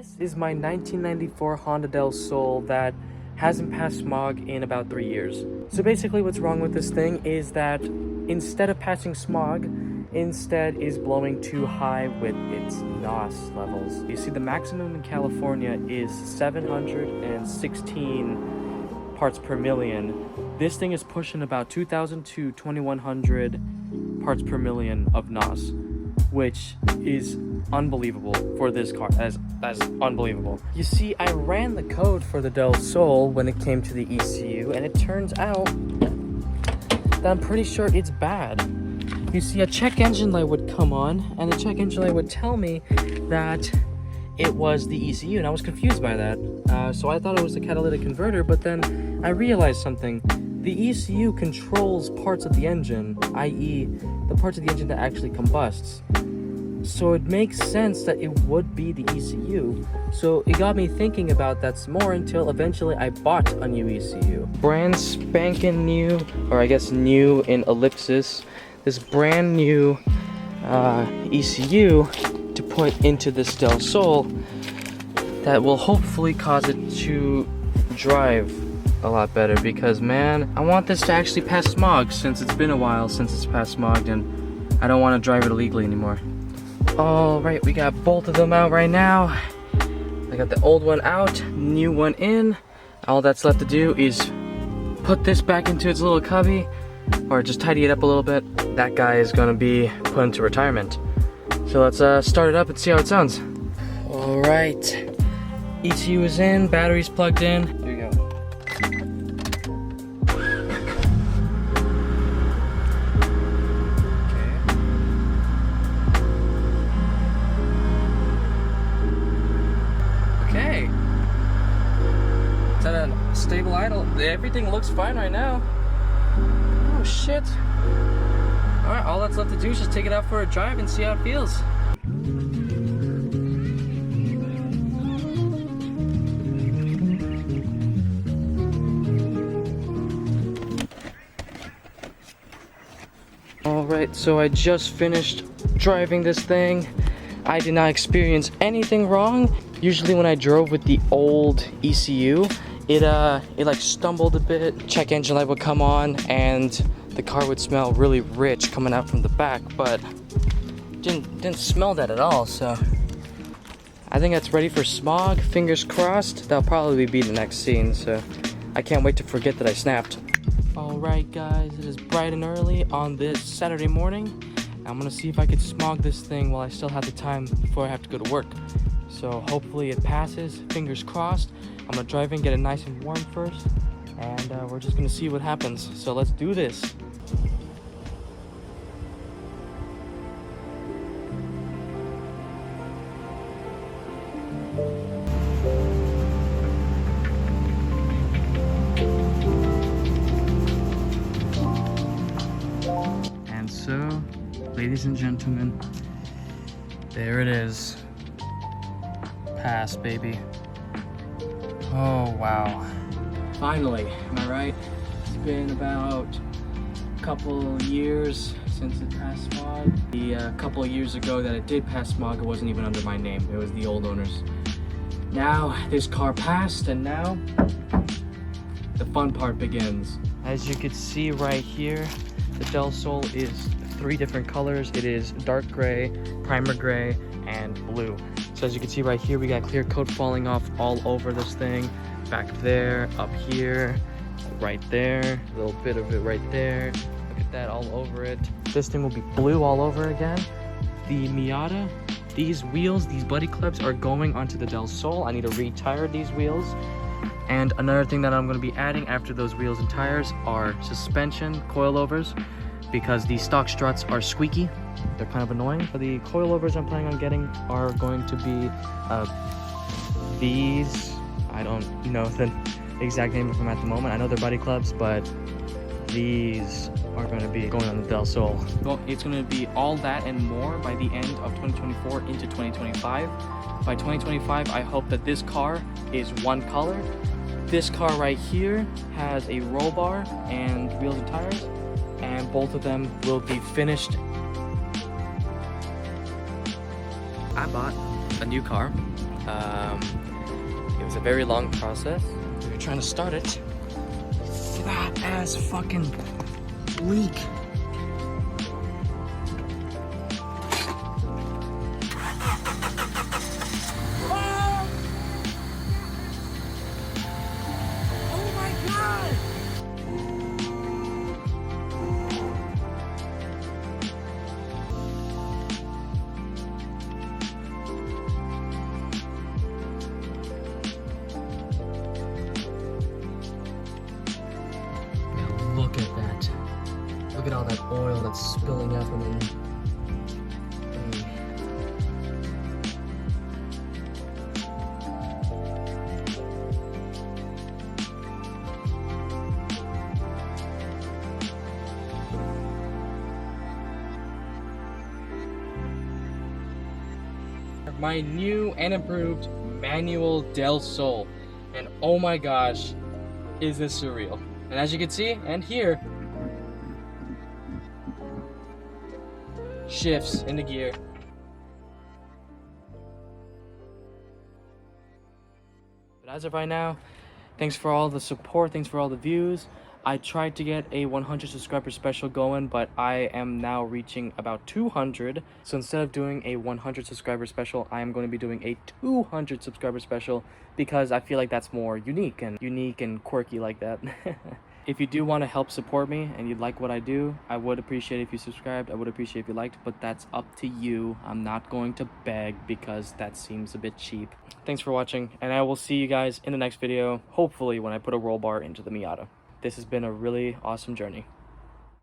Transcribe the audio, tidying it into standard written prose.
This is my 1994 Honda Del Sol that hasn't passed smog in about 3 years. So basically what's wrong with this thing is that instead of passing smog, instead is blowing too high with its NOS levels. You see, the maximum in California is 716 parts per million. This thing is pushing about 2,000 to 2,100 parts per million of NOS, which is unbelievable for this car. That's unbelievable. You see, I ran the code for the Del Sol when it came to the ECU, and it turns out that I'm pretty sure it's bad. You see, a check engine light would come on, and the check engine light would tell me that it was the ECU, and I was confused by that. So I thought it was the catalytic converter, but then I realized something. The ECU controls parts of the engine, i.e. the parts of the engine that actually combusts. So it makes sense that it would be the ECU. So it got me thinking about that some more until eventually I bought a new ECU. Brand spanking new, or I guess new in ellipsis, this brand new ECU to put into this Del Sol that will hopefully cause it to drive a lot better, because man, I want this to actually pass smog, since it's been a while since it's passed smog and I don't want to drive it illegally anymore. Alright, we got both of them out right now. I got the old one out, new one in. All that's left to do is put this back into its little cubby, or just tidy it up a little bit. That guy is gonna be put into retirement. So let's start it up and see how it sounds. Alright, ECU is in, battery's plugged in. Here we go. Okay. Is that a stable idle? Everything looks fine right now. Oh shit. Alright, all that's left to do is just take it out for a drive and see how it feels. Alright, so I just finished driving this thing. I did not experience anything wrong. Usually when I drove with the old ECU, it like stumbled a bit. Check engine light would come on and the car would smell really rich coming out from the back, but didn't smell that at all. So I think that's ready for smog. Fingers crossed. That'll probably be the next scene, so I can't wait to forget that I snapped. Alright guys, it is bright and early on this Saturday morning. I'm gonna see if I could smog this thing while I still have the time before I have to go to work. So hopefully it passes, fingers crossed. I'm gonna drive in, get it nice and warm first, and we're just gonna see what happens. So let's do this. And so, ladies and gentlemen, there it is. Pass, baby. Oh, wow. Finally, am I right? It's been about a couple years since it passed smog. The couple of years ago that it did pass smog, it wasn't even under my name. It was the old owners. Now, this car passed, and now the fun part begins. As you can see right here, the Del Sol is 3 different colors. It is dark gray, primer gray, and blue. So as you can see right here, we got clear coat falling off all over this thing. Back there, up here, right there, a little bit of it right there. Look at that, all over it. This thing will be blue all over again. The Miata, these wheels, these buddy clips are going onto the Del Sol. I need to retire these wheels. And another thing that I'm going to be adding after those wheels and tires are suspension coilovers, because the stock struts are squeaky. They're kind of annoying. So the coilovers I'm planning on getting are going to be these. I don't know the exact name of them at the moment. I know they're buddy clubs, but these are going to be going on the Del Sol. Well, it's going to be all that and more by the end of 2024 into 2025. By 2025, I hope that this car is one color. This car right here has a roll bar and wheels and tires, and both of them will be finished. I bought a new car. It's a very long process. We're trying to start it. Flat ass fucking leak. Look at that. Look at all that oil that's spilling out from it. My new and improved manual Del Sol. And oh my gosh, is this surreal. And as you can see, and hear, shifts into gear. But as of right now, thanks for all the support, thanks for all the views. I tried to get a 100 subscriber special going, but I am now reaching about 200. So instead of doing a 100 subscriber special, I am going to be doing a 200 subscriber special because I feel like that's more unique and quirky like that. If you do want to help support me and you like what I do, I would appreciate if you subscribed. I would appreciate if you liked, but that's up to you. I'm not going to beg because that seems a bit cheap. Thanks for watching, and I will see you guys in the next video, hopefully when I put a roll bar into the Miata. This has been a really awesome journey.